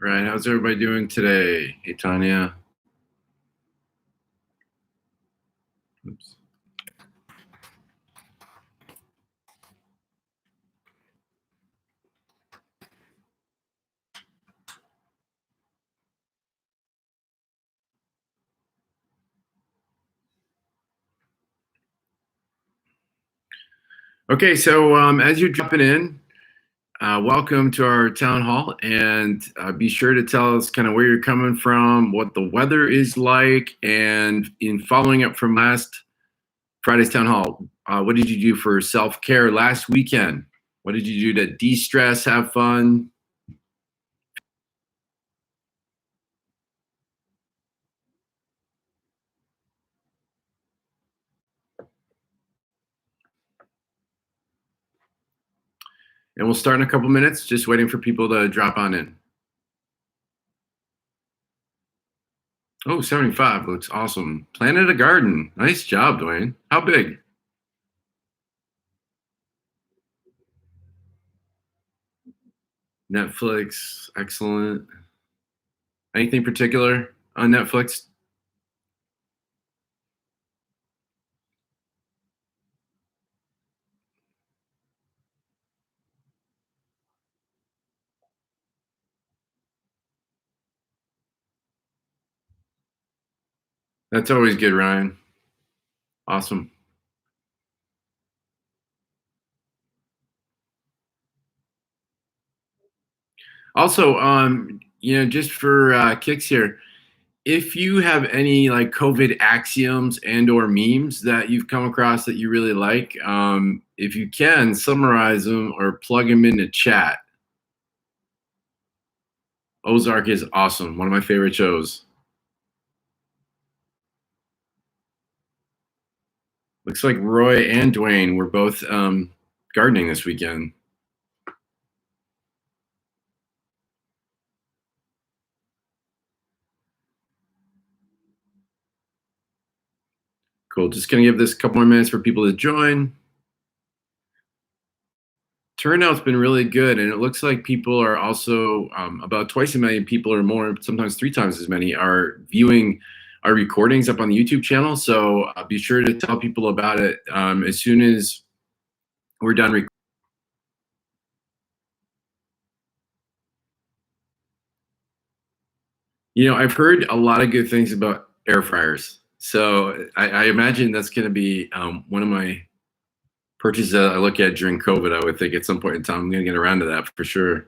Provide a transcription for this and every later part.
Right. How's everybody doing today? Hey, Tanya. Oops. Okay, so as you're jumping in, welcome to our town hall, and be sure to tell us kind of where you're coming from, what the weather is like, and in following up from last Friday's town hall, what did you do for self-care last weekend? What did you do to de-stress, have fun? And we'll start in a couple minutes, just waiting for people to drop on in. Oh, 75 looks awesome. Planted a garden. Nice job, Dwayne. How big? Netflix, excellent. Anything particular on Netflix? That's always good, Ryan. Awesome. Also, just for kicks here, if you have any like COVID axioms and or memes that you've come across that you really like, if you can summarize them or plug them into chat. Ozark is awesome. One of my favorite shows. Looks like Roy and Dwayne were both gardening this weekend. Cool. Just gonna give this a couple more minutes for people to join. Turnout's been really good, and it looks like people are also about twice as many people or more, sometimes three times as many, are viewing our recordings up on the YouTube channel. So be sure to tell people about it as soon as we're done. I've heard a lot of good things about air fryers, so I imagine that's going to be one of my purchases that I look at during COVID. I would think at some point in time I'm going to get around to that for sure.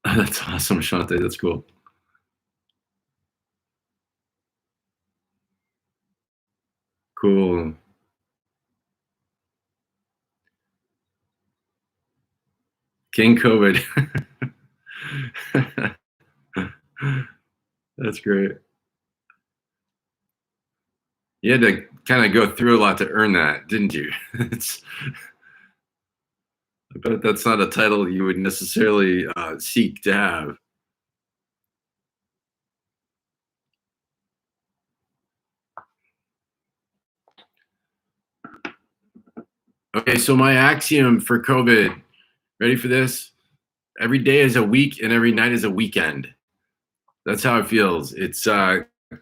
That's awesome, Shante. That's cool. Cool. King COVID. That's great. You had to kind of go through a lot to earn that, didn't you? I bet that's not a title you would necessarily seek to have. Okay, so my axiom for COVID, ready for this? Every day is a week and every night is a weekend. That's how it feels. It's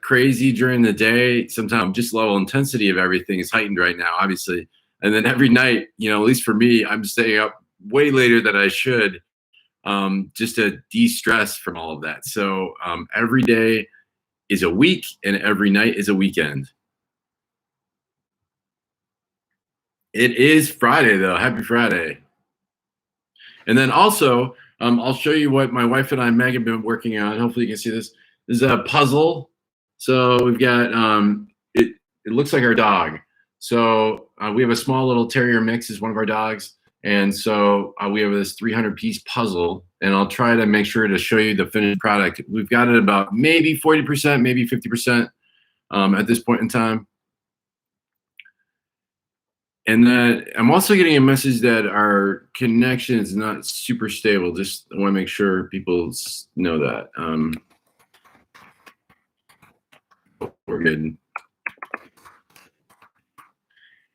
crazy during the day. Sometimes just level intensity of everything is heightened right now, obviously. And then every night, at least for me, I'm staying up way later than I should, just to de-stress from all of that. So every day is a week and every night is a weekend. It is Friday, though. Happy Friday. And then also, I'll show you what my wife and I, Meg, have been working on. Hopefully you can see this. This is a puzzle. So we've got, it looks like our dog. So we have a small little terrier mix is one of our dogs. And so we have this 300-piece puzzle. And I'll try to make sure to show you the finished product. We've got it about maybe 40%, maybe 50% at this point in time. And then I'm also getting a message that our connection is not super stable. Just I want to make sure people know that. We're good.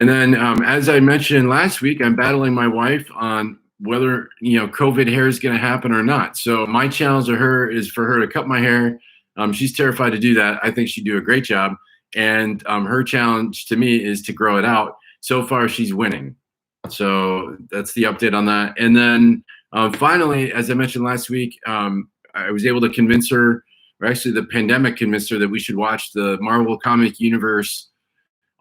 And then, as I mentioned last week, I'm battling my wife on whether COVID hair is going to happen or not. So my challenge to her is for her to cut my hair. She's terrified to do that. I think she'd do a great job. And her challenge to me is to grow it out. So far, she's winning. So that's the update on that. And then finally, as I mentioned last week, I was able to convince her, or actually the pandemic convinced her, that we should watch the Marvel Comic Universe,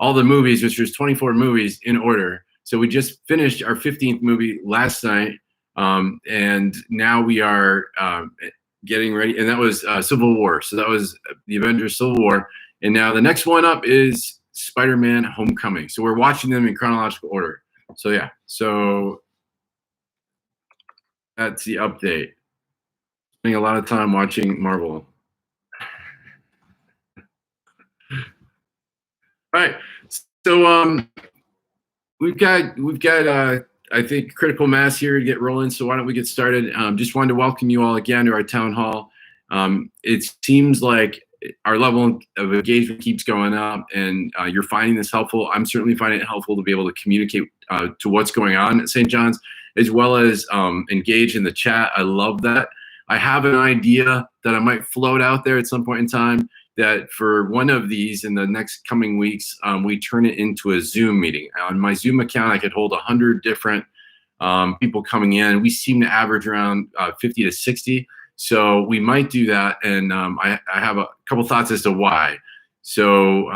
all the movies, which was 24 movies in order. So we just finished our 15th movie last night, and now we are getting ready. And that was Civil War. So that was the Avengers Civil War. And now the next one up is Spider-Man Homecoming. So we're watching them in chronological order. So yeah, so that's the update. Spending a lot of time watching Marvel. All right. So we've got I think critical mass here to get rolling. So why don't we get started? Just wanted to welcome you all again to our town hall. It seems like our level of engagement keeps going up, and you're finding this helpful. I'm certainly finding it helpful to be able to communicate to what's going on at St. John's, as well as engage in the chat. I love that. I have an idea that I might float out there at some point in time, that for one of these in the next coming weeks, we turn it into a Zoom meeting. On my Zoom account, I could hold 100 different people coming in. We seem to average around 50 to 60. So we might do that, and I have a couple thoughts as to why. So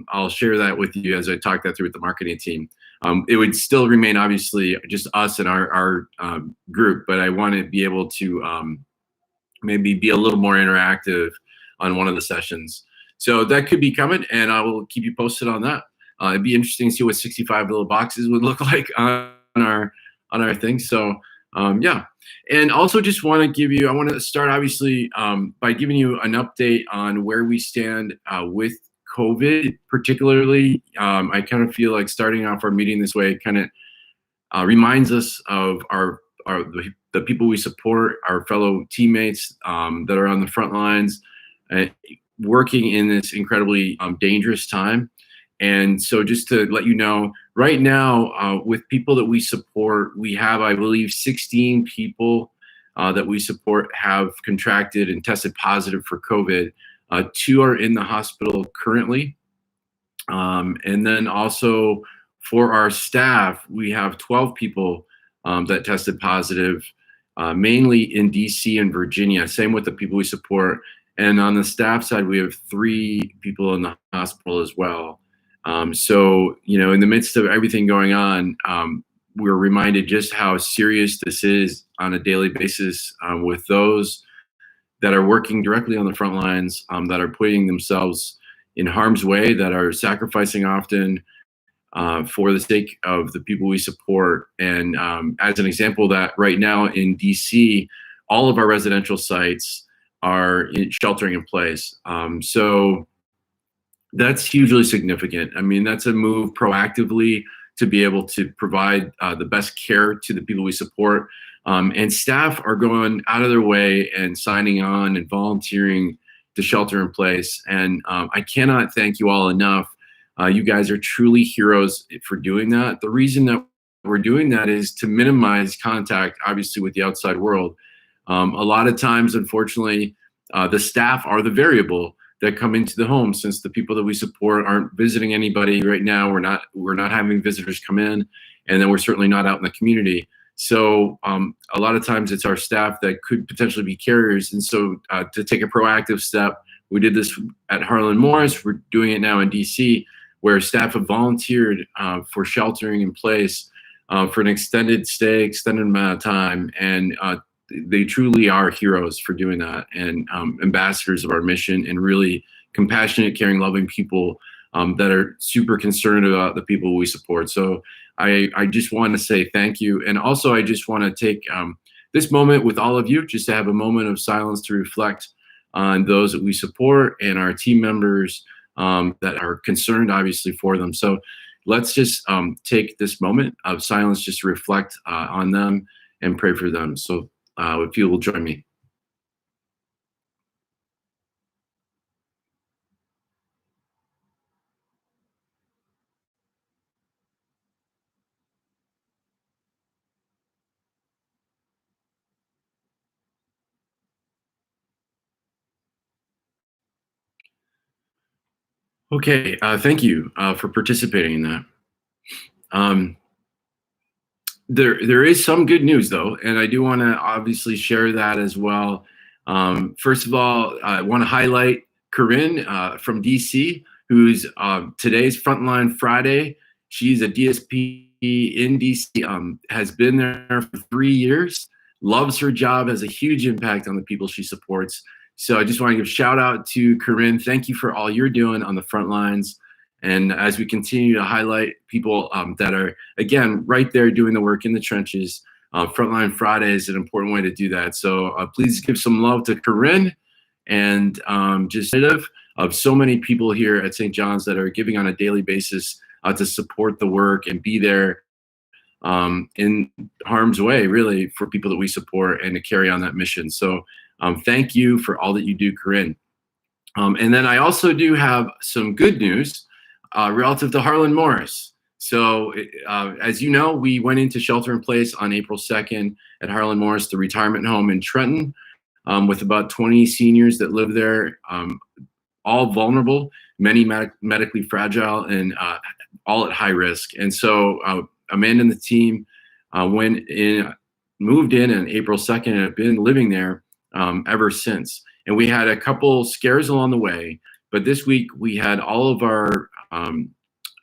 I'll share that with you as I talk that through with the marketing team. It would still remain obviously just us and our group, but I want to be able to maybe be a little more interactive on one of the sessions. So that could be coming, and I will keep you posted on that. It'd be interesting to see what 65 little boxes would look like on our thing. So yeah. And also just want to give you, I want to start obviously by giving you an update on where we stand with COVID, particularly. I kind of feel like starting off our meeting this way kind of reminds us of the people we support, our fellow teammates that are on the front lines, working in this incredibly dangerous time. And so just to let you know, right now, with people that we support, we have, I believe, 16 people that we support have contracted and tested positive for COVID. 2 are in the hospital currently. And then also for our staff, we have 12 people that tested positive, mainly in DC and Virginia. Same with the people we support. And on the staff side, we have 3 people in the hospital as well. So, in the midst of everything going on, we're reminded just how serious this is on a daily basis with those that are working directly on the front lines, that are putting themselves in harm's way, that are sacrificing often for the sake of the people we support. And as an example of that, right now in DC, all of our residential sites are sheltering in place. So that's hugely significant. I mean, that's a move proactively to be able to provide the best care to the people we support. And staff are going out of their way and signing on and volunteering to shelter in place. And I cannot thank you all enough. You guys are truly heroes for doing that. The reason that we're doing that is to minimize contact, obviously, with the outside world. A lot of times, unfortunately, the staff are the variable that come into the home, since the people that we support aren't visiting anybody right now. We're not having visitors come in, and then we're certainly not out in the community. So a lot of times it's our staff that could potentially be carriers. And so to take a proactive step, we did this at Harlan Morris. We're doing it now in DC, where staff have volunteered for sheltering in place for an extended amount of time. And they truly are heroes for doing that, and ambassadors of our mission, and really compassionate, caring, loving people that are super concerned about the people we support. So I just want to say thank you. And also I just want to take this moment with all of you, just to have a moment of silence to reflect on those that we support and our team members that are concerned, obviously, for them. So let's just take this moment of silence just to reflect on them and pray for them. So if you will join me. Okay, thank you for participating in that. Um, there is some good news though, and I do want to obviously share that as well. First of all, I want to highlight Corinne from DC, who's today's Frontline Friday. She's a DSP in DC, has been there for 3 years, loves her job, has a huge impact on the people she supports. So I just want to give a shout out to Corinne. Thank you for all you're doing on the front lines. And as we continue to highlight people that are, again, right there doing the work in the trenches, Frontline Friday is an important way to do that. So please give some love to Corinne and just of so many people here at St. John's that are giving on a daily basis to support the work and be there in harm's way, really, for people that we support and to carry on that mission. So thank you for all that you do, Corinne. And then I also do have some good news relative to Harlan Morris. So, as you know, we went into shelter in place on April 2nd at Harlan Morris, the retirement home in Trenton, with about 20 seniors that live there, all vulnerable, many medically fragile, and all at high risk. And so, Amanda and the team moved in on April 2nd, and have been living there ever since. And we had a couple scares along the way, but this week we had all of our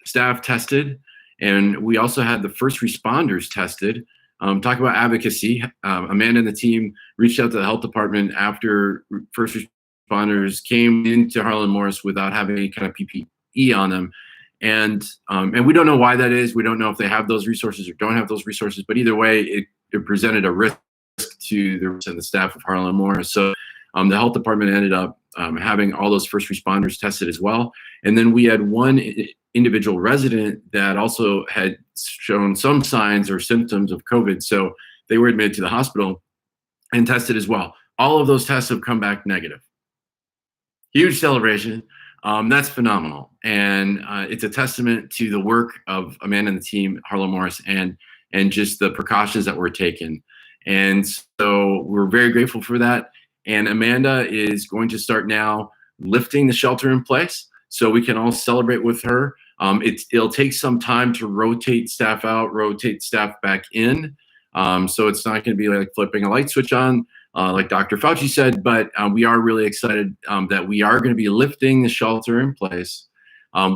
staff tested, and we also had the first responders tested. Talk about advocacy. Amanda and the team reached out to the health department after first responders came into Harlan Morris without having any kind of PPE on them. And we don't know why that is. We don't know if they have those resources or don't have those resources, but either way, it presented a risk to the staff of Harlan Morris. So the health department ended up having all those first responders tested as well. And then we had one individual resident that also had shown some signs or symptoms of COVID. So they were admitted to the hospital and tested as well. All of those tests have come back negative. Huge celebration. That's phenomenal. And it's a testament to the work of Amanda and the team, Harlan Morris, and just the precautions that were taken. And so we're very grateful for that. And Amanda is going to start now lifting the shelter in place so we can all celebrate with her. It'll take some time to rotate staff out, rotate staff back in. So it's not going to be like flipping a light switch on, like Dr. Fauci said, but we are really excited that we are going to be lifting the shelter in place.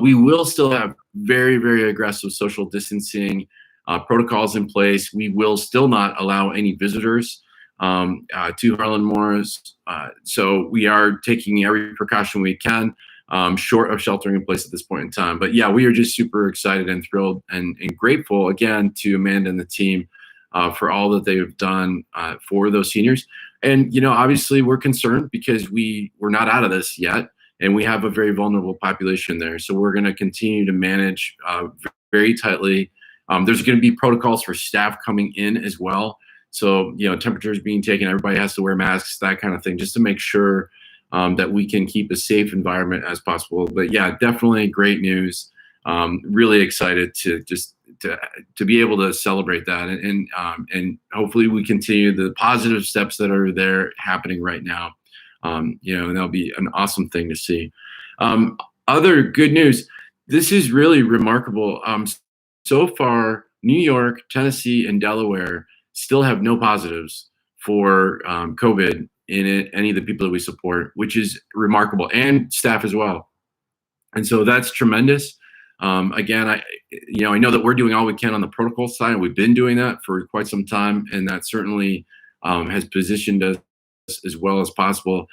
We will still have very, very aggressive social distancing protocols in place. We will still not allow any visitors to Harlan Morris. So we are taking every precaution we can, short of sheltering in place at this point in time. But yeah, we are just super excited and thrilled and grateful again to Amanda and the team for all that they have done for those seniors. And, obviously we're concerned because we're not out of this yet, and we have a very vulnerable population there. So we're going to continue to manage very tightly. There's going to be protocols for staff coming in as well. So, temperatures being taken, everybody has to wear masks, that kind of thing, just to make sure that we can keep a safe environment as possible. But yeah, definitely great news. Really excited to be able to celebrate that, and hopefully we continue the positive steps that are there happening right now. And that'll be an awesome thing to see. Other good news. This is really remarkable. So far, New York, Tennessee, and Delaware still have no positives for COVID in any of the people that we support, which is remarkable, and staff as well. And so that's tremendous. Again, I know that we're doing all we can on the protocol side, and we've been doing that for quite some time, and that certainly has positioned us as well as possible.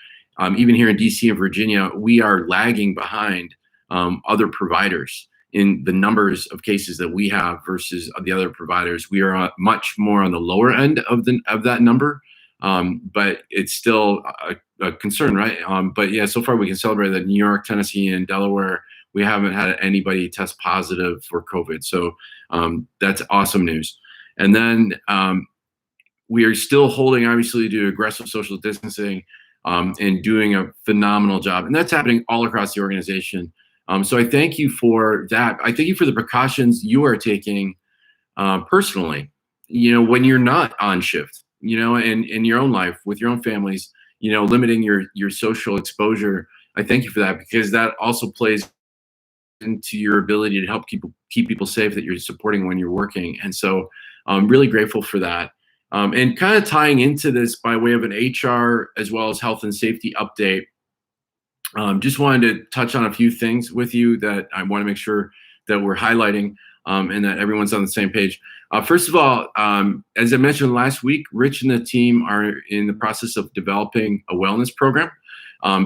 Even here in DC and Virginia, we are lagging behind other providers in the numbers of cases that we have versus the other providers. We are much more on the lower end of that number, but it's still a concern, right? But yeah, so far we can celebrate that New York, Tennessee, and Delaware, we haven't had anybody test positive for COVID. So that's awesome news. And then we are still holding, obviously, to aggressive social distancing and doing a phenomenal job. And that's happening all across the organization. So I thank you for that. I thank you for the precautions you are taking personally, when you're not on shift, in your own life with your own families, limiting your social exposure. I thank you for that, because that also plays into your ability to help keep people safe that you're supporting when you're working. And so I'm really grateful for that. And kind of tying into this by way of an HR as well as health and safety update, just wanted to touch on a few things with you that I want to make sure that we're highlighting, and that everyone's on the same page. First of all, as I mentioned last week, Rich and the team are in the process of developing a wellness program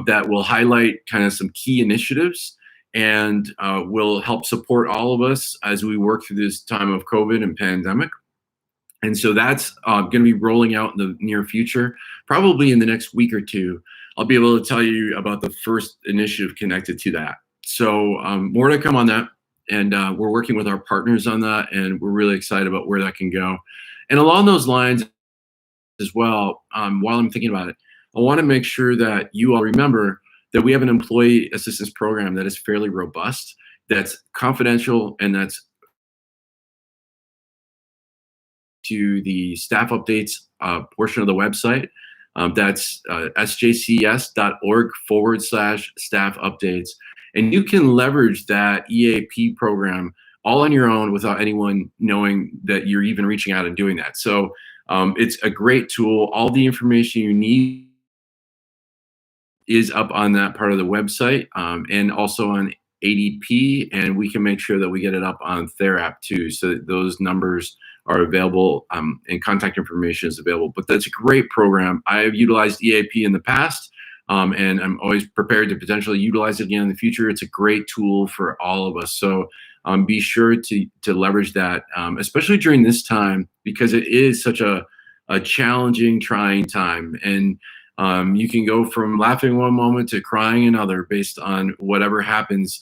that will highlight kind of some key initiatives and will help support all of us as we work through this time of COVID and pandemic. And so that's going to be rolling out in the near future, probably in the next week or two. I'll be able to tell you about the first initiative connected to that. So more to come on that. And we're working with our partners on that, and we're really excited about where that can go. And along those lines as well, while I'm thinking about it, I want to make sure that you all remember that we have an employee assistance program that is fairly robust, that's confidential, and that's to the staff updates portion of the website. That's sjcs.org/staff updates. And you can leverage that EAP program all on your own without anyone knowing that you're even reaching out and doing that. So it's a great tool. All the information you need is up on that part of the website, and also on ADP, and we can make sure that we get it up on TheraP too, so that those numbers are available, and contact information is available. But that's a great program. I have utilized EAP in the past, and I'm always prepared to potentially utilize it again in the future. It's a great tool for all of us. So be sure to leverage that, especially during this time, because it is such a challenging, trying time. And you can go from laughing one moment to crying another based on whatever happens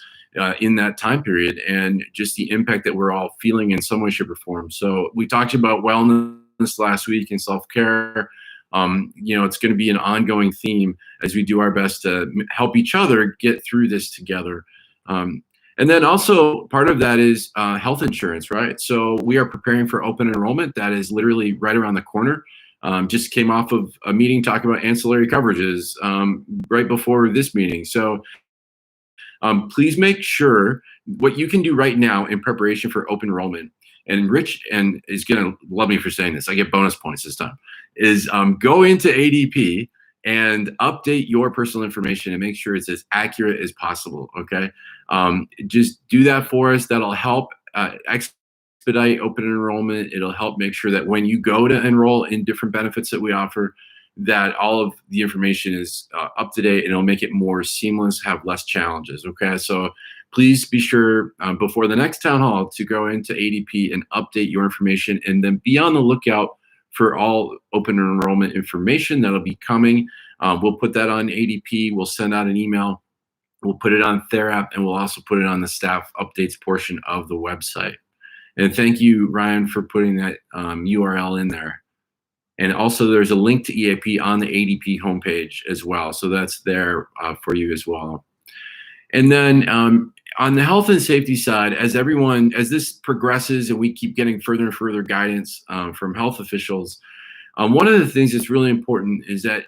in that time period, and just the impact that we're all feeling in some way, shape, or form. So we talked about wellness last week and self-care. It's going to be an ongoing theme as we do our best to help each other get through this together. And then also part of that is health insurance, right? So we are preparing for open enrollment. That is literally right around the corner. Just came off of a meeting talking about ancillary coverages right before this meeting. So please make sure what you can do right now in preparation for open enrollment, and Rich and is going to love me for saying this, I get bonus points this time, is go into ADP and update your personal information and make sure it's as accurate as possible, okay? Just do that for us. That'll help expedite open enrollment. It'll help make sure that when you go to enroll in different benefits that we offer, that all of the information is up to date, and it'll make it more seamless, have less challenges, okay? So please be sure before the next town hall to go into ADP and update your information, and then be on the lookout for all open enrollment information that'll be coming. We'll put that on ADP. We'll send out an email. We'll put it on TheraP, and we'll also put it on the staff updates portion of the website. And thank you, Ryan, for putting that URL in there. And also there's a link to EAP on the ADP homepage as well. So that's there for you as well. And then on the health and safety side, as this progresses and we keep getting further and further guidance from health officials, one of the things that's really important is that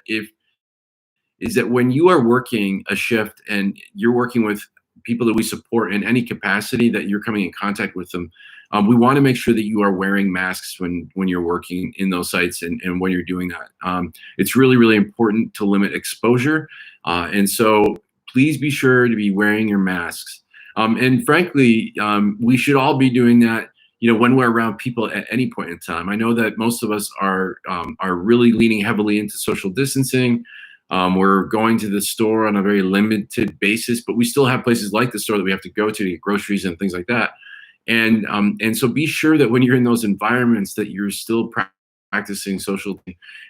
when you are working a shift and you're working with people that we support in any capacity that you're coming in contact with them, we want to make sure that you are wearing masks when you're working in those sites and when you're doing that. It's really, really important to limit exposure. And so please be sure to be wearing your masks. And frankly, we should all be doing that, when we're around people at any point in time. I know that most of us are really leaning heavily into social distancing. We're going to the store on a very limited basis, but we still have places like the store that we have to go to get groceries and things like that. And so be sure that when you're in those environments that you're still practicing social.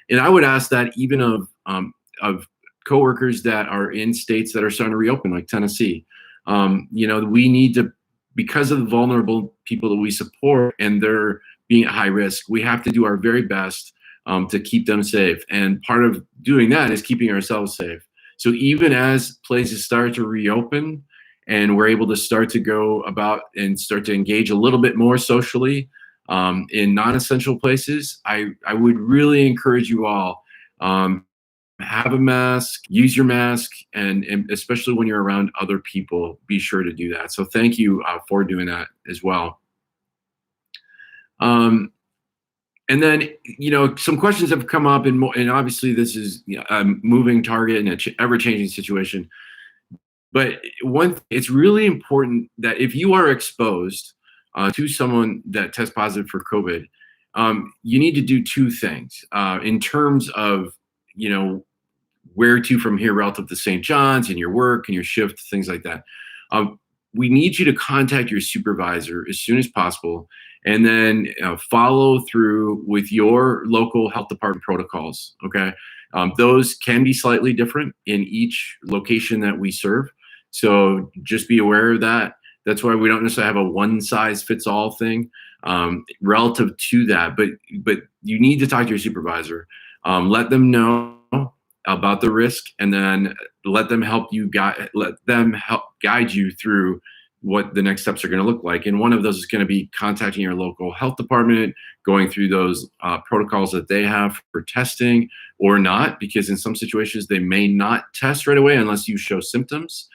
And I would ask that even of coworkers that are in states that are starting to reopen, like Tennessee. We need to, because of the vulnerable people that we support and they're being at high risk, we have to do our very best to keep them safe. And part of doing that is keeping ourselves safe. So even as places start to reopen and we're able to start to go about and start to engage a little bit more socially in non-essential places, I would really encourage you all have a mask, use your mask, and especially when you're around other people, be sure to do that. So thank you for doing that as well. Um, and then, some questions have come up, and obviously this is a moving target and an ever-changing situation. But it's really important that if you are exposed to someone that tests positive for COVID, you need to do two things in terms of, you know, where to from here relative to St. John's and your work and your shift, things like that. Um, we need you to contact your supervisor as soon as possible, and then follow through with your local health department protocols. Okay. Those can be slightly different in each location that we serve. So just be aware of that. That's why we don't necessarily have a one size fits all thing relative to that. But you need to talk to your supervisor. Let them know about the risk, and then let them help guide you through what the next steps are going to look like. And one of those is going to be contacting your local health department, going through those protocols that they have for testing or not, because in some situations they may not test right away unless you show symptoms.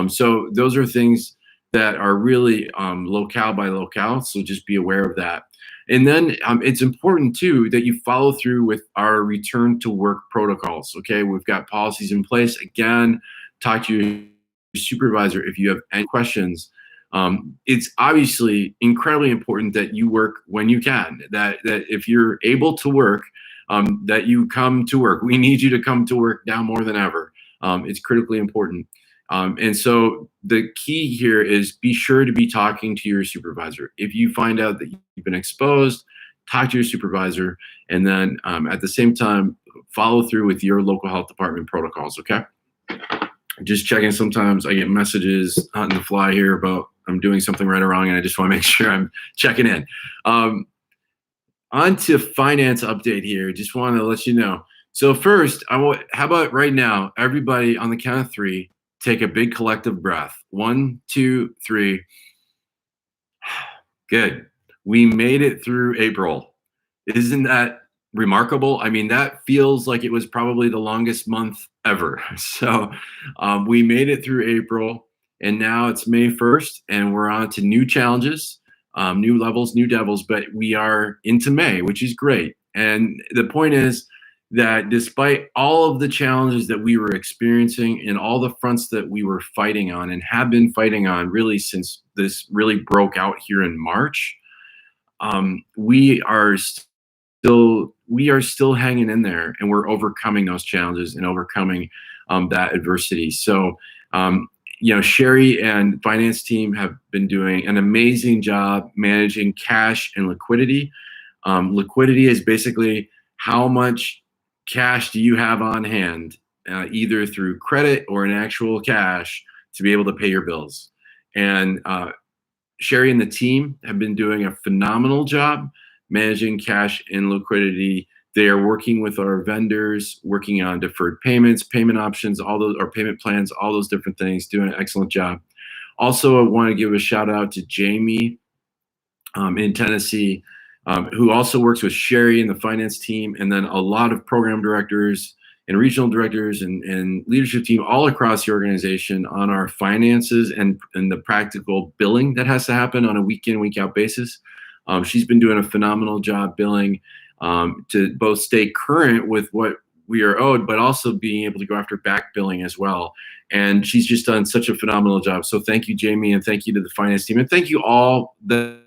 So those are things that are really locale by locale. So just be aware of that. And then it's important too that you follow through with our return to work protocols. Okay, we've got policies in place. Again, talk to your supervisor if you have any questions. It's obviously incredibly important that you work when you can. That if you're able to work, that you come to work. We need you to come to work now more than ever. It's critically important. And so the key here is be sure to be talking to your supervisor. If you find out that you've been exposed, talk to your supervisor, and then at the same time, follow through with your local health department protocols, okay? Just checking. Sometimes I get messages on the fly here about I'm doing something right or wrong, and I just want to make sure I'm checking in. On to finance update here. Just want to let you know. So first, how about right now, everybody on the count of three, take a big collective breath. 1, 2, 3. Good. We made it through April. Isn't that remarkable? I mean, that feels like it was probably the longest month ever. So we made it through April, and now it's May 1st, and we're on to new challenges, new levels, new devils, but we are into May, which is great. And the point is, that despite all of the challenges that we were experiencing and all the fronts that we were fighting on and have been fighting on really since this really broke out here in March, we are still hanging in there, and we're overcoming those challenges and overcoming that adversity. So, Sherry and finance team have been doing an amazing job managing cash and liquidity. Liquidity is basically how much cash do you have on hand, either through credit or in actual cash, to be able to pay your bills. And Sherry and the team have been doing a phenomenal job managing cash and liquidity. They are working with our vendors, working on deferred payments, payment options, all those, or payment plans, all those different things, doing an excellent job. Also, I want to give a shout out to Jamie in Tennessee, who also works with Sherry and the finance team, and then a lot of program directors and regional directors and leadership team all across the organization on our finances and the practical billing that has to happen on a week in, week out basis. She's been doing a phenomenal job billing to both stay current with what we are owed, but also being able to go after back billing as well. And she's just done such a phenomenal job. So thank you, Jamie, and thank you to the finance team. And thank you all that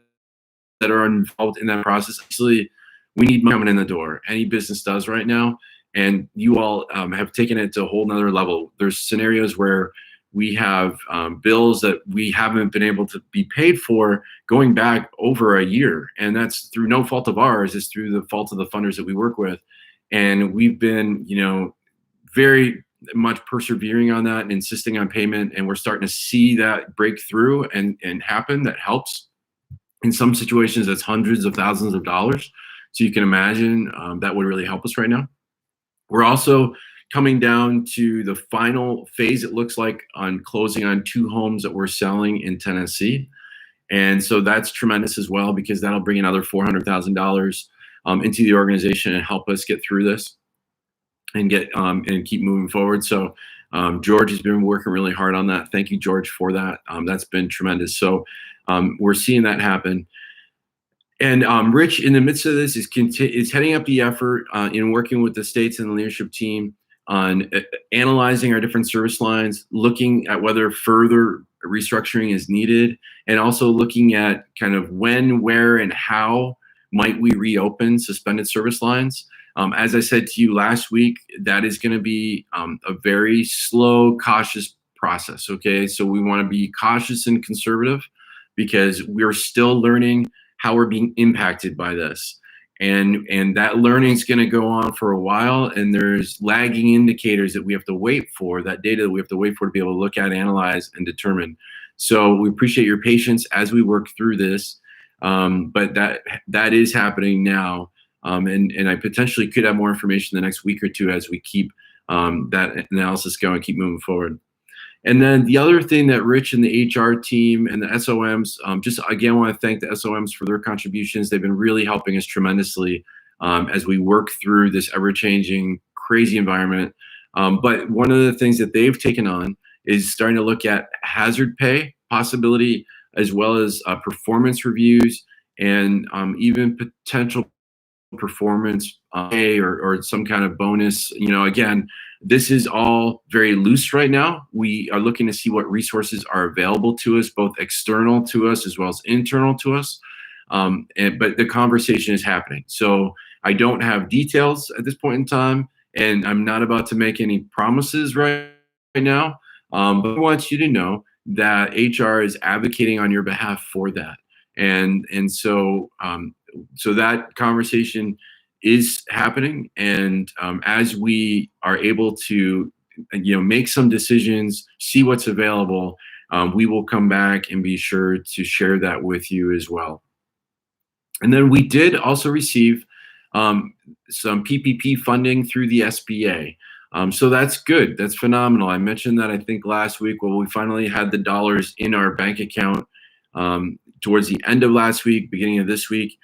are involved in that process. Actually, we need money coming in the door. Any business does right now. And you all have taken it to a whole nother level. There's scenarios where we have bills that we haven't been able to be paid for going back over a year. And that's through no fault of ours. It's through the fault of the funders that we work with. And we've been, very much persevering on that and insisting on payment. And we're starting to see that break through and happen. That helps. In some situations, that's hundreds of thousands of dollars. So you can imagine that would really help us right now. We're also coming down to the final phase, it looks like, on closing on 2 homes that we're selling in Tennessee. And so that's tremendous as well, because that'll bring another $400,000 into the organization and help us get through this. and get and keep moving forward. So George has been working really hard on that. Thank you, George, for that. That's been tremendous. So we're seeing that happen. And Rich, in the midst of this, is heading up the effort in working with the states and the leadership team on analyzing our different service lines, looking at whether further restructuring is needed, and also looking at kind of when, where, and how might we reopen suspended service lines. As I said to you last week, that is going to be a very slow, cautious process. Okay, so we want to be cautious and conservative because we're still learning how we're being impacted by this. And that learning is going to go on for a while, and there's lagging indicators that we have to wait for, that data that we have to wait for to be able to look at, analyze, and determine. So we appreciate your patience as we work through this, but that is happening now, and I potentially could have more information the next week or two as we keep that analysis going, keep moving forward. And then the other thing that Rich and the HR team and the SOMs, just again, want to thank the SOMs for their contributions. They've been really helping us tremendously as we work through this ever-changing, crazy environment. But one of the things that they've taken on is starting to look at hazard pay possibility, as well as performance reviews, and even potential performance pay or some kind of bonus. Again, this is all very loose right now. We are looking to see what resources are available to us, both external to us as well as internal to us. But the conversation is happening. So I don't have details at this point in time, and I'm not about to make any promises right now. But I want you to know that HR is advocating on your behalf for that. So that conversation is happening, and as we are able to make some decisions, see what's available, we will come back and be sure to share that with you as well. And then we did also receive some PPP funding through the SBA. So that's good. That's phenomenal. I mentioned that, I think, last week. Well, we finally had the dollars in our bank account towards the end of last week, beginning of this week.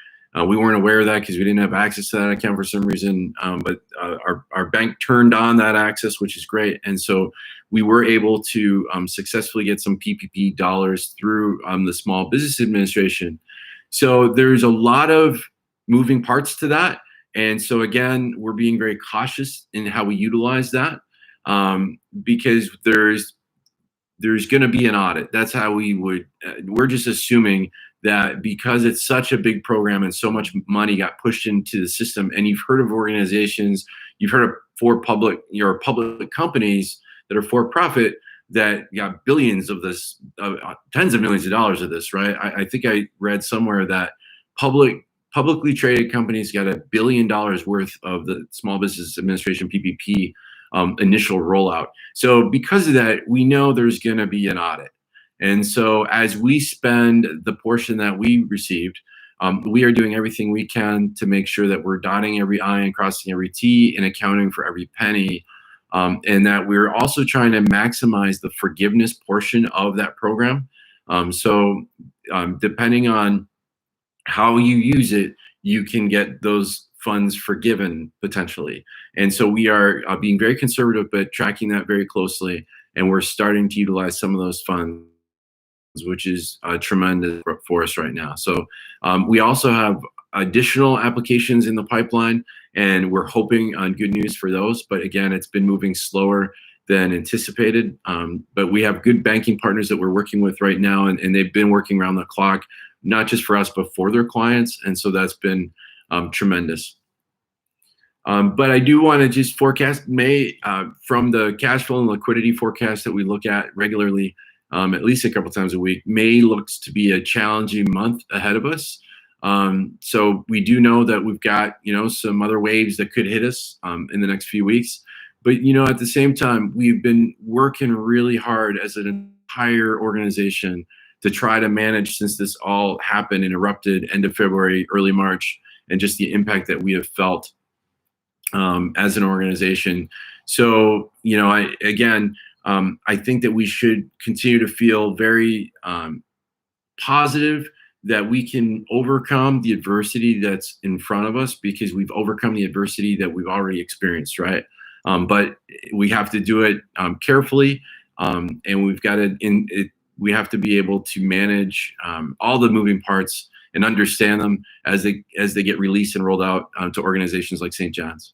We weren't aware of that because we didn't have access to that account for some reason, but our bank turned on that access, which is great. And so we were able to successfully get some PPP dollars through the Small Business Administration. So there's a lot of moving parts to that. And so, again, we're being very cautious in how we utilize that because there's going to be an audit. That's how we're just assuming that because it's such a big program and so much money got pushed into the system, and you've heard of organizations, you've heard of public companies that are for profit that got billions of this, tens of millions of dollars of this, right? I think I read somewhere that publicly traded companies got $1 billion worth of the Small Business Administration PPP initial rollout. So because of that, we know there's going to be an audit. And so as we spend the portion that we received, we are doing everything we can to make sure that we're dotting every I and crossing every T and accounting for every penny, and that we're also trying to maximize the forgiveness portion of that program. So depending on how you use it, you can get those funds forgiven potentially. And so we are being very conservative, but tracking that very closely. And we're starting to utilize some of those funds, which is tremendous for us right now. So we also have additional applications in the pipeline, and we're hoping on good news for those. But again, it's been moving slower than anticipated. But we have good banking partners that we're working with right now, and they've been working around the clock, not just for us, but for their clients. And so that's been tremendous. But I do want to just forecast May from the cash flow and liquidity forecast that we look at regularly, at least a couple times a week. May looks to be a challenging month ahead of us. So we do know that we've got, some other waves that could hit us in the next few weeks. But, at the same time, we've been working really hard as an entire organization to try to manage, since this all happened and erupted end of February, early March, and just the impact that we have felt as an organization. So, I think that we should continue to feel very positive that we can overcome the adversity that's in front of us, because we've overcome the adversity that we've already experienced, right? but we have to do it carefully, and we've got to we have to be able to manage all the moving parts and understand them as they get released and rolled out to organizations like St. John's.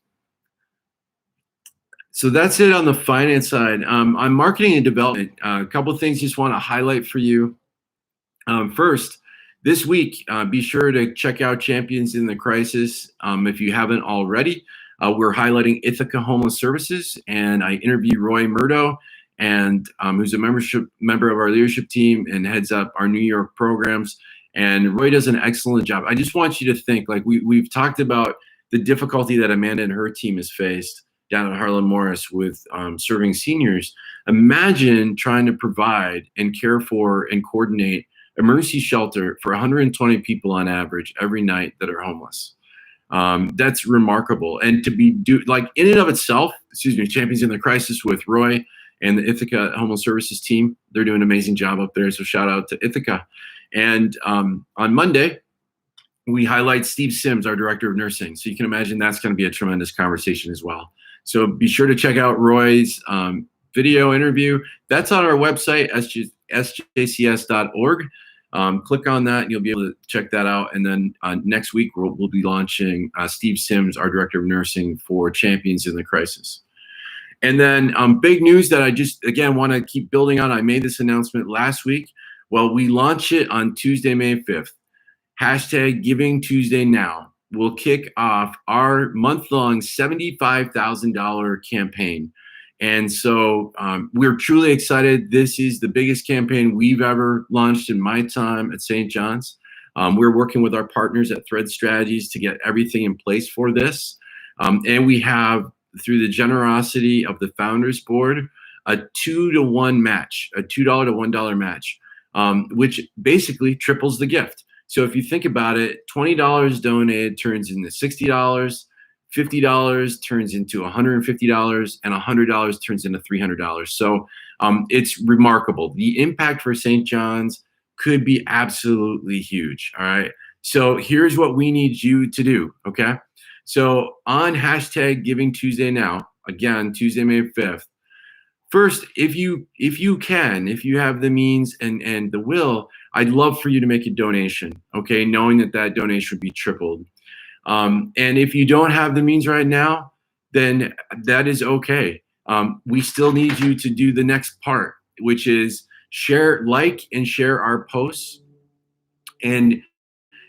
So that's it on the finance side. On marketing and development, a couple of things just want to highlight for you. First, this week, be sure to check out Champions in the Crisis if you haven't already. We're highlighting Ithaca Homeless Services, and I interviewed Roy Murdo, and who's a member of our leadership team and heads up our New York programs. And Roy does an excellent job. I just want you to think, like we've talked about the difficulty that Amanda and her team has faced down at Harlan Morris with serving seniors. Imagine trying to provide and care for and coordinate emergency shelter for 120 people on average every night that are homeless. That's remarkable. And to be like in and of itself, Champions in the Crisis with Roy and the Ithaca Homeless Services team, they're doing an amazing job up there. So shout out to Ithaca. And on Monday, we highlight Steve Sims, our director of nursing. So you can imagine that's going to be a tremendous conversation as well. So be sure to check out Roy's video interview. That's on our website, sjcs.org. Click on that and you'll be able to check that out. And then next week, we'll be launching Steve Sims, our director of nursing, for Champions in the Crisis. And then big news that I just, again, want to keep building on. I made this announcement last week. Well, we launch it on Tuesday, May 5th. Hashtag Giving Tuesday Now. We'll kick off our month-long $75,000 campaign. And so we're truly excited. This is the biggest campaign we've ever launched in my time at St. John's. We're working with our partners at Thread Strategies to get everything in place for this. And we have, through the generosity of the Founders Board, a 2-to-1 match, a $2 to $1 match, which basically triples the gift. So if you think about it, $20 donated turns into $60, $50 turns into $150, and $100 turns into $300. So it's remarkable. The impact for St. John's could be absolutely huge. All right. So here's what we need you to do. Okay. So on hashtag Giving Tuesday Now, again, Tuesday, May 5th. First, if you have the means and the will, I'd love for you to make a donation, okay, knowing that donation would be tripled. And if you don't have the means right now, then that is okay. We still need you to do the next part, which is like and share our posts. And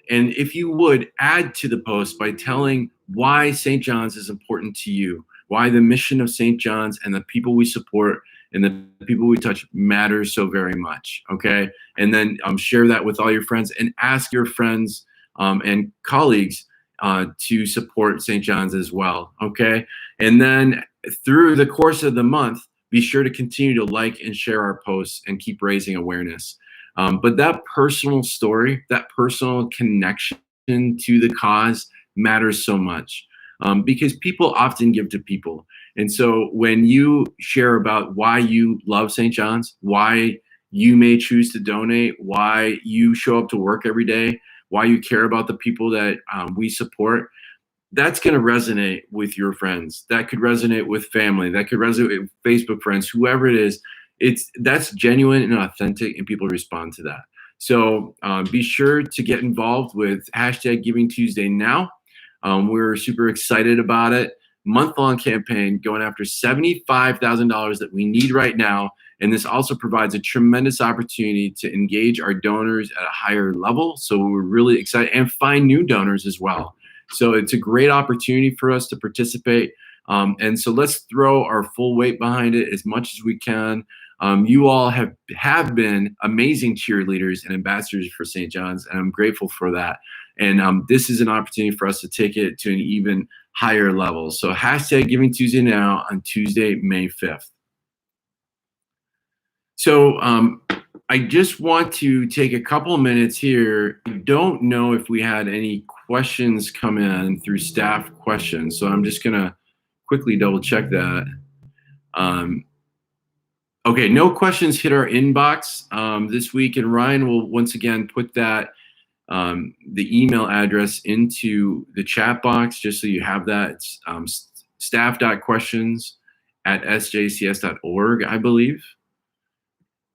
if you would, add to the post by telling why St. John's is important to you, why the mission of St. John's and the people we support and the people we touch matters so very much, okay? And then share that with all your friends and ask your friends and colleagues to support St. John's as well, okay? And then through the course of the month, be sure to continue to like and share our posts and keep raising awareness. But that personal story, that personal connection to the cause matters so much because people often give to people. And so when you share about why you love St. John's, why you may choose to donate, why you show up to work every day, why you care about the people that we support, that's going to resonate with your friends. That could resonate with family. That could resonate with Facebook friends, whoever it is. That's genuine and authentic, and people respond to that. So be sure to get involved with hashtag Giving Tuesday Now. We're super excited about it. Month-long campaign going after $75,000 that we need right now. And this also provides a tremendous opportunity to engage our donors at a higher level. So we're really excited and find new donors as well. So it's a great opportunity for us to participate. And so let's throw our full weight behind it as much as we can. You all have been amazing cheerleaders and ambassadors for St. John's, and I'm grateful for that. And this is an opportunity for us to take it to an even higher level. So hashtag Giving Tuesday Now on Tuesday, May 5th. So I just want to take a couple of minutes here. I don't know if we had any questions come in through staff questions. So I'm just going to quickly double check that. Okay, no questions hit our inbox this week. And Ryan will once again put that the email address into the chat box just so you have that. It's staff.questions@sjcs.org, I believe.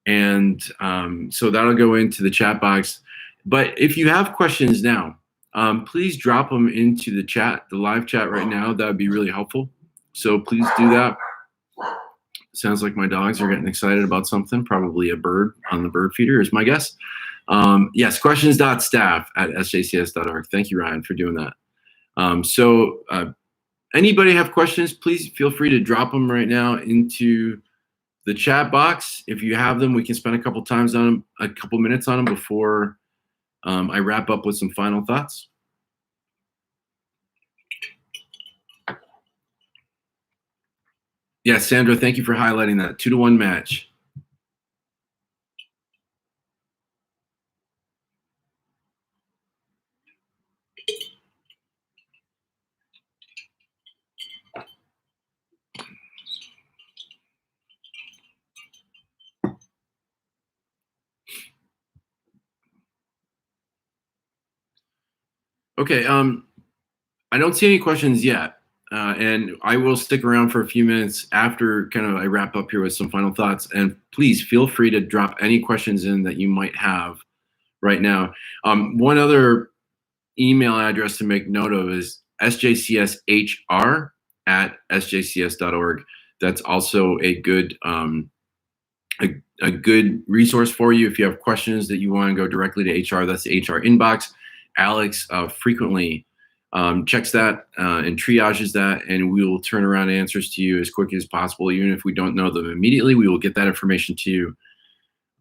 And so that'll go into the chat box. But if you have questions now, please drop them into the chat, the live chat right now. That would be really helpful. So please do that. Sounds like my dogs are getting excited about something, probably a bird on the bird feeder is my guess. Yes, questions.staff@sjcs.org. Thank you, Ryan, for doing that. Anybody have questions, please feel free to drop them right now into the chat box. If you have them, we can spend a couple minutes on them before I wrap up with some final thoughts. Yeah, Sandra, thank you for highlighting that 2-to-1 match. Okay, I don't see any questions yet, and I will stick around for a few minutes after I wrap up here with some final thoughts. And please feel free to drop any questions in that you might have right now. One other email address to make note of is sjcshr@sjcs.org. That's also a good a good resource for you if you have questions that you want to go directly to HR. That's the HR inbox. Alex frequently checks that and triages that, and we will turn around answers to you as quickly as possible. Even if we don't know them immediately, we will get that information to you.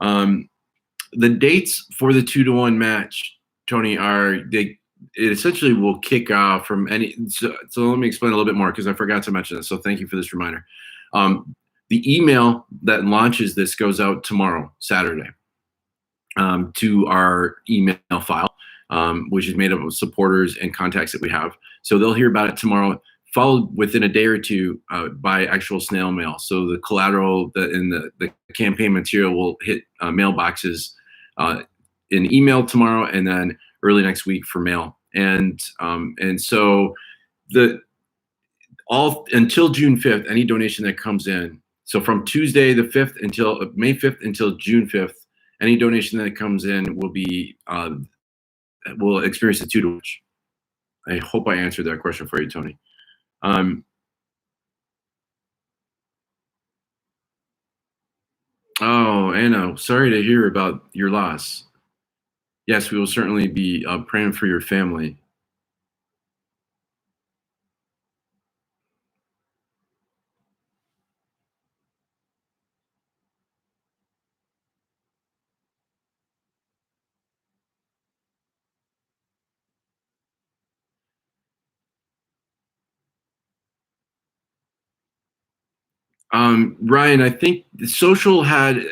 The dates for the 2-to-1 match, Tony, it essentially will kick off from any. So let me explain a little bit more because I forgot to mention this. So thank you for this reminder. The email that launches this goes out tomorrow, Saturday, to our email file, which is made up of supporters and contacts that we have. So they'll hear about it tomorrow, followed within a day or two by actual snail mail. So the collateral and the campaign material will hit mailboxes in email tomorrow, and then early next week for mail. And so until June 5th, any donation that comes in. So from Tuesday the 5th until May 5th until June 5th, any donation that comes in will experience the 2-to-1. I hope I answered that question for you, Tony. Oh, Anna, sorry to hear about your loss. Yes, we will certainly be praying for your family. Ryan, I think social I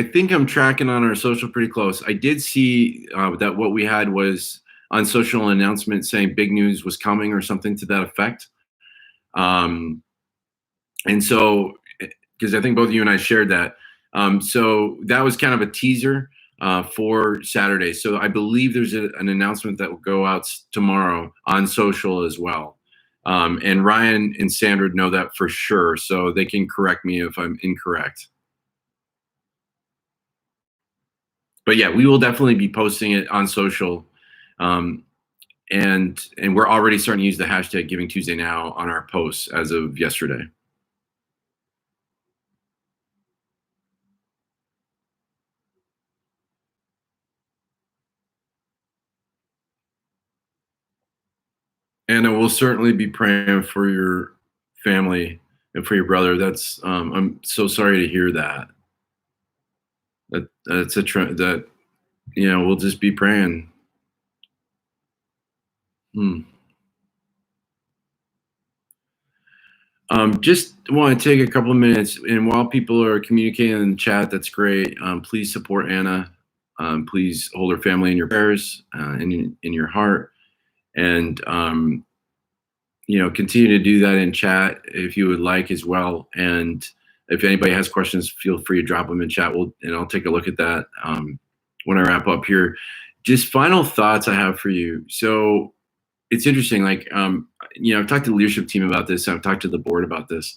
think I'm tracking on our social pretty close. I did see that what we had was on social announcement saying big news was coming or something to that effect. And so, because I think both you and I shared that. So that was kind of a teaser for Saturday. So I believe there's an announcement that will go out tomorrow on social as well. And Ryan and Sandra know that for sure, so they can correct me if I'm incorrect. But yeah, we will definitely be posting it on social. And we're already starting to use the hashtag Giving Tuesday Now on our posts as of yesterday. And I will certainly be praying for your family and for your brother. That's I'm so sorry to hear that. That's a trend that we'll just be praying. Just want to take a couple of minutes, and while people are communicating in the chat, that's great. Please support Anna. Please hold her family in your prayers and in your heart, and continue to do that in chat if you would like as well. And if anybody has questions, feel free to drop them in chat. And I'll take a look at that when I wrap up here. Just final thoughts I have for you. So it's interesting. Like I've talked to the leadership team about this. I've talked to the board about this.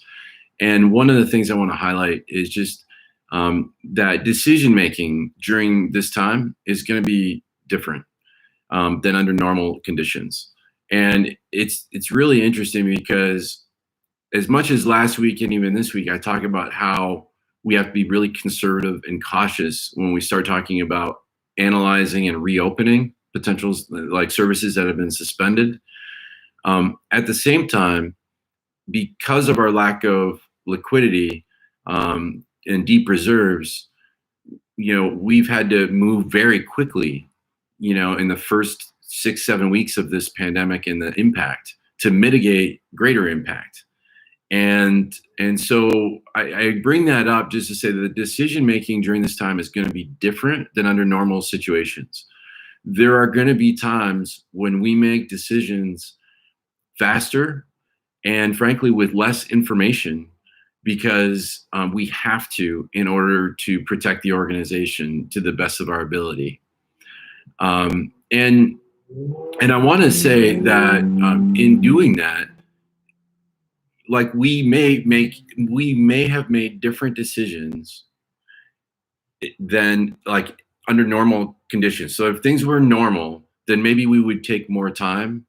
And one of the things I want to highlight is just that decision making during this time is going to be different than under normal conditions. And it's really interesting because as much as last week and even this week, I talk about how we have to be really conservative and cautious when we start talking about analyzing and reopening potentials like services that have been suspended. At the same time, because of our lack of liquidity and deep reserves, we've had to move very quickly, in the first 6-7 weeks of this pandemic and the impact to mitigate greater impact. And so I bring that up just to say that the decision making during this time is going to be different than under normal situations. There are going to be times when we make decisions faster and frankly with less information because we have to in order to protect the organization to the best of our ability. And I want to say that in doing that, like we may have made different decisions than like under normal conditions. So if things were normal, then maybe we would take more time.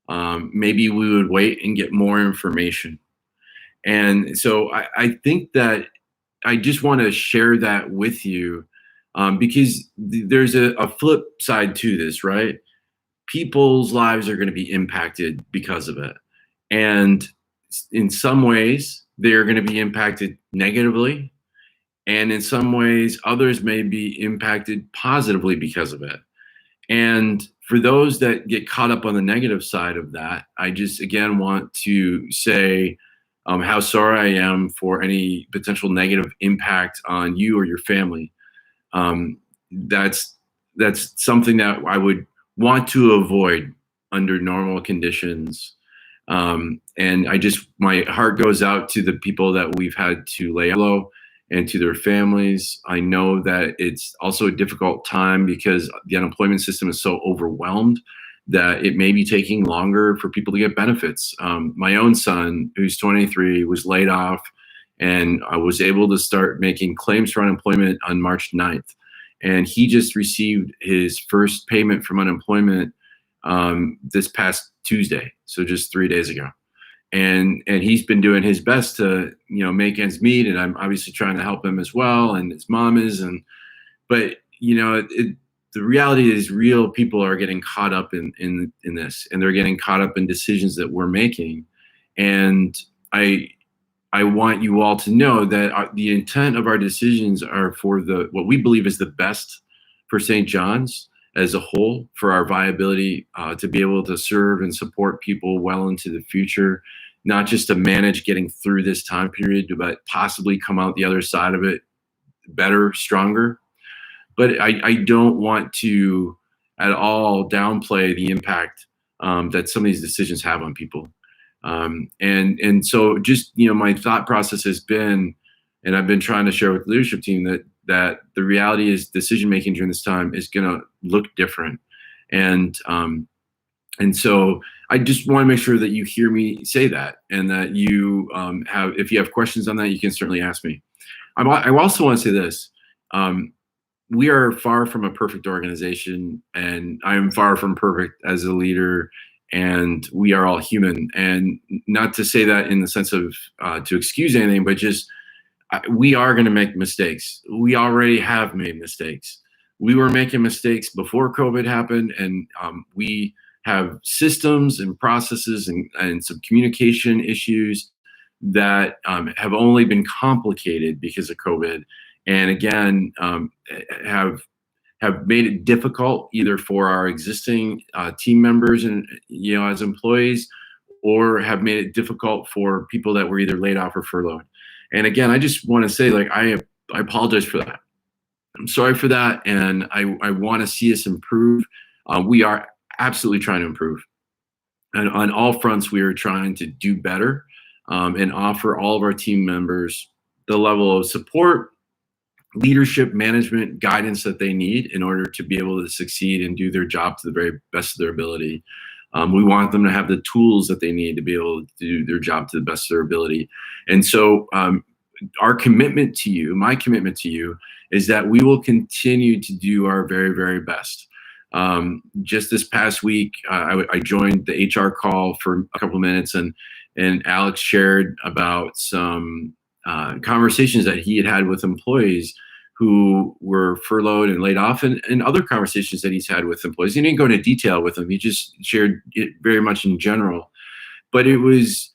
Maybe we would wait and get more information. And so I think that I just want to share that with you because there's a flip side to this, right? People's lives are going to be impacted because of it. And in some ways, they're going to be impacted negatively. And in some ways, others may be impacted positively because of it. And for those that get caught up on the negative side of that, I just, again, want to say how sorry I am for any potential negative impact on you or your family. That's something that I would want to avoid under normal conditions. And my heart goes out to the people that we've had to lay low and to their families. I know that it's also a difficult time because the unemployment system is so overwhelmed that it may be taking longer for people to get benefits. My own son, who's 23, was laid off, and I was able to start making claims for unemployment on March 9th. And he just received his first payment from unemployment this past Tuesday, so just 3 days ago. And he's been doing his best to make ends meet, and I'm obviously trying to help him as well, and his mom is. But the reality is, real people are getting caught up in this, and they're getting caught up in decisions that we're making. And I want you all to know that the intent of our decisions are for what we believe is the best for St. John's as a whole, for our viability to be able to serve and support people well into the future, not just to manage getting through this time period, but possibly come out the other side of it better, stronger. But I don't want to at all downplay the impact that some of these decisions have on people. And so just, my thought process has been, and I've been trying to share with the leadership team that the reality is decision-making during this time is going to look different. And so I just want to make sure that you hear me say that, and that you if you have questions on that, you can certainly ask me. I also want to say this. We are far from a perfect organization, and I am far from perfect as a leader, and we are all human. And not to say that in the sense of to excuse anything, but just we are going to make mistakes. We already have made mistakes. We were making mistakes before COVID happened, and we have systems and processes and some communication issues that have only been complicated because of COVID. And again, have made it difficult either for our existing team members and as employees, or have made it difficult for people that were either laid off or furloughed. And again, I just want to say, I apologize for that. I'm sorry for that, and I want to see us improve. We are absolutely trying to improve, and on all fronts, we are trying to do better and offer all of our team members the level of support, leadership, management, guidance that they need in order to be able to succeed and do their job to the very best of their ability. We want them to have the tools that they need to be able to do their job to the best of their ability. And so our commitment to you, my commitment to you, is that we will continue to do our very, very best. Just this past week, I joined the HR call for a couple of minutes, and Alex shared about some conversations that he had had with employees who were furloughed and laid off, and other conversations that he's had with employees. He didn't go into detail with them. He just shared it very much in general. But it was,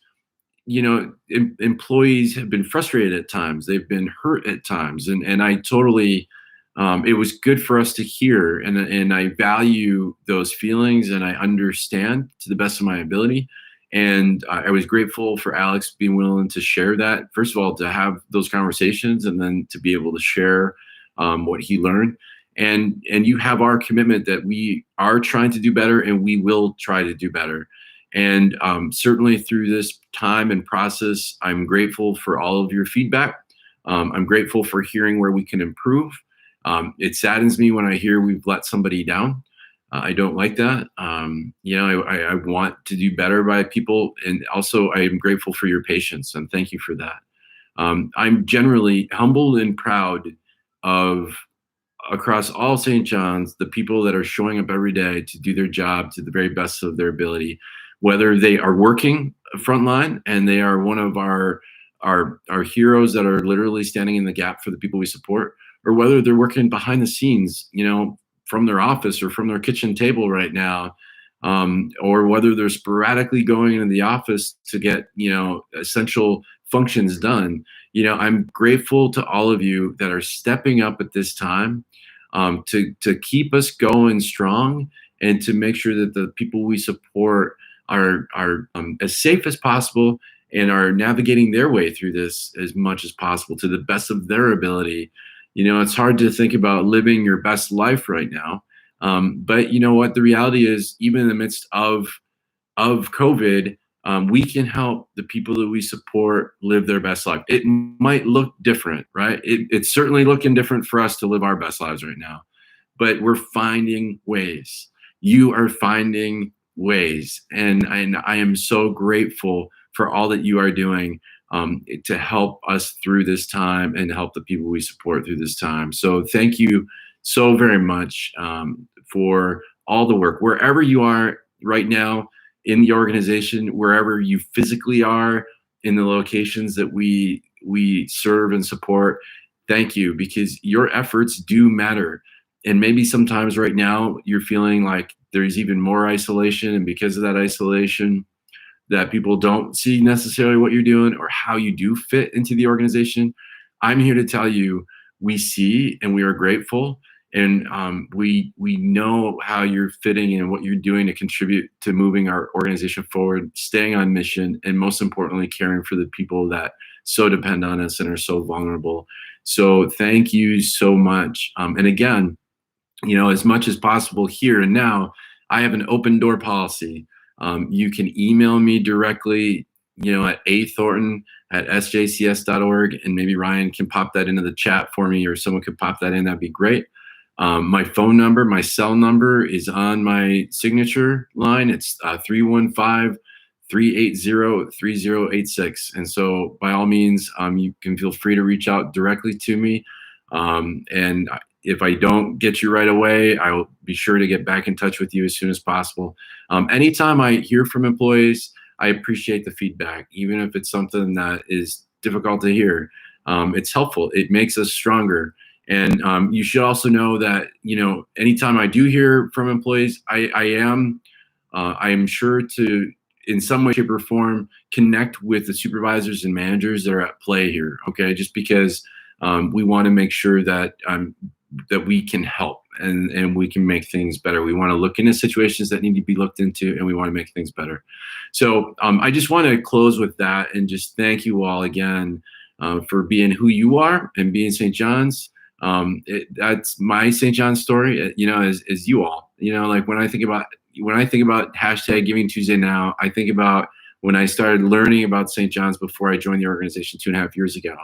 employees have been frustrated at times. They've been hurt at times. And I totally, it was good for us to hear. And I value those feelings, and I understand to the best of my ability. And I was grateful for Alex being willing to share that. First of all, to have those conversations, and then to be able to share what he learned. And you have our commitment that we are trying to do better, and we will try to do better. And certainly through this time and process, I'm grateful for all of your feedback. I'm grateful for hearing where we can improve. It saddens me when I hear we've let somebody down. I don't like that. I want to do better by people. And also, I am grateful for your patience, and thank you for that. I'm generally humbled and proud of, across all St. John's, the people that are showing up every day to do their job to the very best of their ability, whether they are working frontline and they are one of our heroes that are literally standing in the gap for the people we support, or whether they're working behind the scenes, from their office or from their kitchen table right now, or whether they're sporadically going into the office to get, essential functions done. I'm grateful to all of you that are stepping up at this time, to keep us going strong, and to make sure that the people we support are as safe as possible, and are navigating their way through this as much as possible to the best of their ability. It's hard to think about living your best life right now. But you know what? The reality is, even in the midst of COVID, we can help the people that we support live their best life. It might look different, right? It's certainly looking different for us to live our best lives right now, but we're finding ways. You are finding ways. And I am so grateful for all that you are doing to help us through this time, and help the people we support through this time. So thank you so very much for all the work, wherever you are right now in the organization, wherever you physically are in the locations that we serve and support. Thank you, because your efforts do matter. And maybe sometimes right now you're feeling like there's even more isolation, and because of that isolation, that people don't see necessarily what you're doing or how you do fit into the organization. I'm here to tell you, we see and we are grateful, and we know how you're fitting in, what you're doing to contribute to moving our organization forward, staying on mission, and most importantly, caring for the people that so depend on us and are so vulnerable. So thank you so much. And again, as much as possible here and now, I have an open door policy. You can email me directly, at athornton@sjcs.org, and maybe Ryan can pop that into the chat for me, or someone could pop that in. That'd be great. My phone number, my cell number, is on my signature line. It's 315-380-3086. And so by all means, you can feel free to reach out directly to me. And if I don't get you right away, I will be sure to get back in touch with you as soon as possible. Anytime I hear from employees, I appreciate the feedback, even if it's something that is difficult to hear. It's helpful. It makes us stronger. And you should also know that, anytime I do hear from employees, I am sure to, in some way, shape, or form, connect with the supervisors and managers that are at play here. Okay, just because we want to make sure that we can help, and we can make things better. We want to look into situations that need to be looked into, and we want to make things better. So I just want to close with that, and just thank you all again for being who you are and being St. John's. That's my St. John's story, as you all. Like when I think about hashtag Giving Tuesday now, I think about when I started learning about St. John's before I joined the organization 2.5 years ago.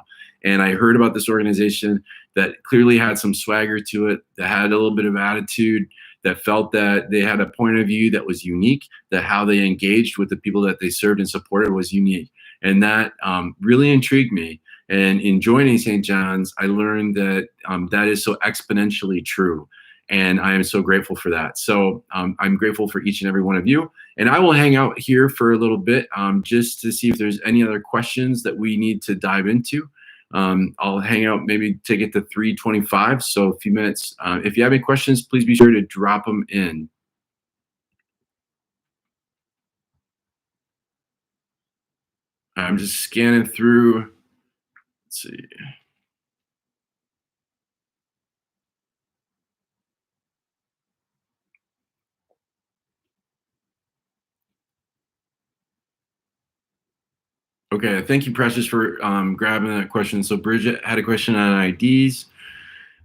And I heard about this organization that clearly had some swagger to it, that had a little bit of attitude, that felt that they had a point of view that was unique, that how they engaged with the people that they served and supported was unique. And that really intrigued me. And in joining St. John's, I learned that that is so exponentially true. And I am so grateful for that. So I'm grateful for each and every one of you. And I will hang out here for a little bit just to see if there's any other questions that we need to dive into. I'll hang out, maybe take it to 3:25, so a few minutes. If you have any questions, please be sure to drop them in. I'm just scanning through. Let's see. Okay, thank you, Precious, for grabbing that question. So Bridget had a question on IDs.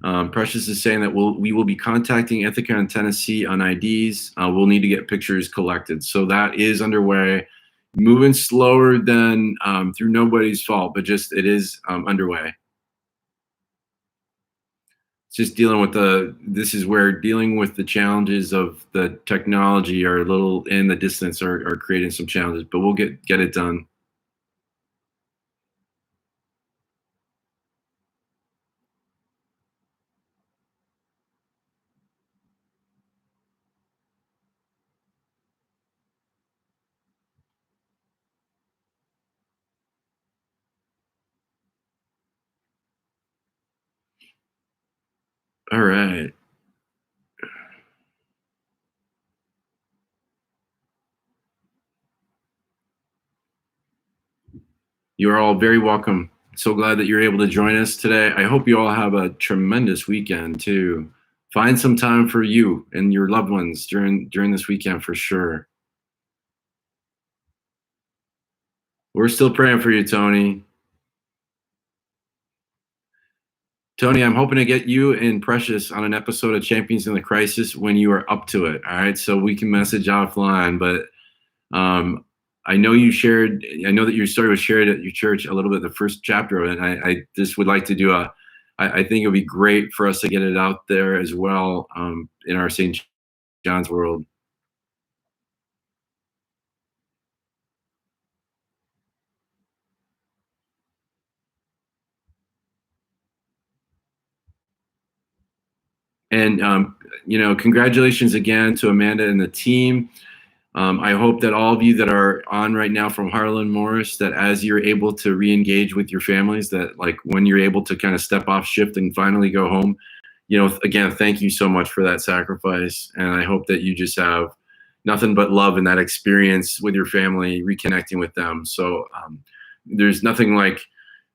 Precious is saying that we will be contacting Ithaca and Tennessee on IDs. We'll need to get pictures collected. So that is underway. Moving slower than through nobody's fault, but just it is underway. It's just dealing with this is where dealing with the challenges of the technology are a little in the distance are creating some challenges, but we'll get it done. All right. You are all very welcome. So glad that you're able to join us today. I hope you all have a tremendous weekend too. Find some time for you and your loved ones during this weekend for sure. We're still praying for you, Tony. Tony, I'm hoping to get you and Precious on an episode of Champions in the Crisis when you are up to it. All right, so we can message offline. But I know you shared. I know that your story was shared at your church a little bit, the first chapter of it. And I just would like to do a. I think it would be great for us to get it out there as well in our St. John's world. And congratulations again to Amanda and the team. I hope that all of you that are on right now from Harlan Morris, that as you're able to re-engage with your families, that like when you're able to kind of step off shift and finally go home, again, thank you so much for that sacrifice. And I hope that you just have nothing but love in that experience with your family, reconnecting with them. So there's nothing like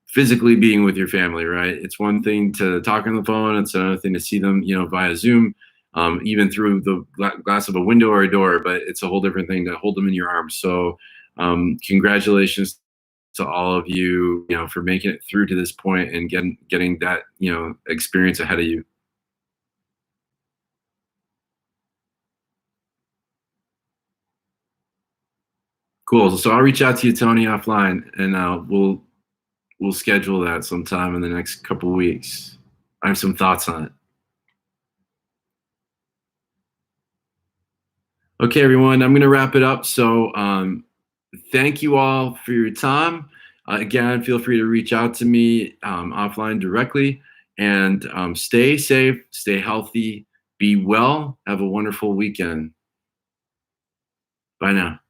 physically being with your family, right? It's one thing to talk on the phone. It's another thing to see them, via Zoom, even through the glass of a window or a door, but it's a whole different thing to hold them in your arms. So congratulations to all of you, for making it through to this point and getting that, experience ahead of you. Cool. So I'll reach out to you, Tony, offline, and we'll schedule that sometime in the next couple of weeks. I have some thoughts on it. Okay, everyone, I'm going to wrap it up. So thank you all for your time. Again, feel free to reach out to me offline directly, and stay safe, stay healthy, be well, have a wonderful weekend. Bye now.